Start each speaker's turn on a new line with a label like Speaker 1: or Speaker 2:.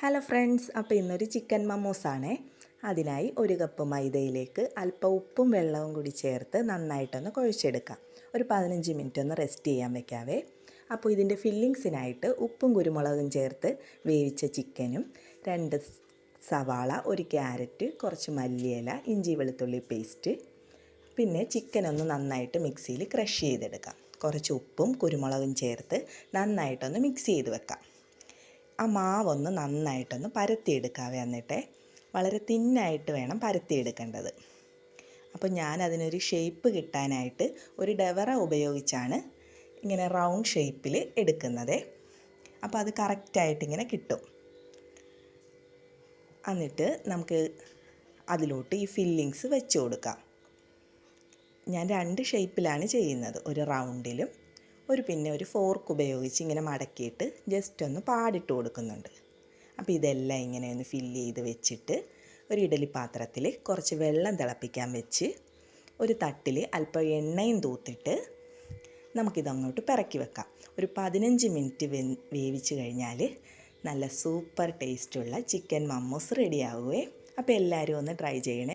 Speaker 1: Hello friends, അപ്പോൾ ഇന്നൊരു chicken മമ്മൂസാണേ. അതിനായി 1 കപ്പ് മൈദയിലേക്ക് അല്പം ഉപ്പും വെള്ളവും കൂടി ചേർത്ത് നന്നായിട്ടൊന്ന് കുഴച്ചെടുക്കാം. ഒരു 15 മിനിറ്റ് ഒന്ന് റെസ്റ്റ് ചെയ്യാൻ വെക്കാവേ. അപ്പോൾ ഇതിൻ്റെ ഫില്ലിങ്സിനായിട്ട് ഉപ്പും കുരുമുളകും ചേർത്ത് വേവിച്ച ചിക്കനും 2 സവാള, 1 ക്യാരറ്റ്, കുറച്ച് മല്ലിയില, ഇഞ്ചി വെളുത്തുള്ളി പേസ്റ്റ്, പിന്നെ ചിക്കനൊന്ന് നന്നായിട്ട് മിക്സിയിൽ ക്രഷ് ചെയ്തെടുക്കാം. കുറച്ച് ഉപ്പും കുരുമുളകും ചേർത്ത് നന്നായിട്ടൊന്ന് മിക്സ് ചെയ്ത് വെക്കാം. ആ മാവൊന്ന് നന്നായിട്ടൊന്ന് പരത്തിയെടുക്കാവേ. എന്നിട്ട് വളരെ തിന്നായിട്ട് വേണം പരത്തിയെടുക്കേണ്ടത്. അപ്പോൾ ഞാനതിനൊരു ഷേപ്പ് കിട്ടാനായിട്ട് ഒരു ഡവറ ഉപയോഗിച്ചാണ് ഇങ്ങനെ റൗണ്ട് ഷേപ്പിൽ എടുക്കുന്നത്. അപ്പോൾ അത് കറക്റ്റായിട്ട് ഇങ്ങനെ കിട്ടും. എന്നിട്ട് നമുക്ക് അതിലോട്ട് ഈ ഫില്ലിങ്സ് വെച്ച് കൊടുക്കാം. ഞാൻ 2 ഷേപ്പിലാണ് ചെയ്യുന്നത്, ഒരു റൗണ്ടിലും പിന്നെ ഒരു ഫോർക്ക് ഉപയോഗിച്ച് ഇങ്ങനെ മടക്കിയിട്ട് ജസ്റ്റ് ഒന്ന് പാടിട്ട് കൊടുക്കുന്നുണ്ട്. അപ്പോൾ ഇതെല്ലാം ഇങ്ങനെ ഒന്ന് ഫില്ല് ചെയ്ത് വെച്ചിട്ട് ഒരു ഇഡലി പാത്രത്തിൽ കുറച്ച് വെള്ളം തിളപ്പിക്കാൻ വെച്ച് ഒരു തട്ടിൽ അല്പം എണ്ണയും തൂത്തിട്ട് നമുക്കിതങ്ങോട്ട് പിറക്കി വെക്കാം. ഒരു 15 മിനിറ്റ് വേവിച്ച് കഴിഞ്ഞാൽ നല്ല സൂപ്പർ ടേസ്റ്റുള്ള ചിക്കൻ മമ്മൂസ് റെഡിയാവുകയെ. അപ്പോൾ എല്ലാവരും ഒന്ന് ട്രൈ ചെയ്യണേ.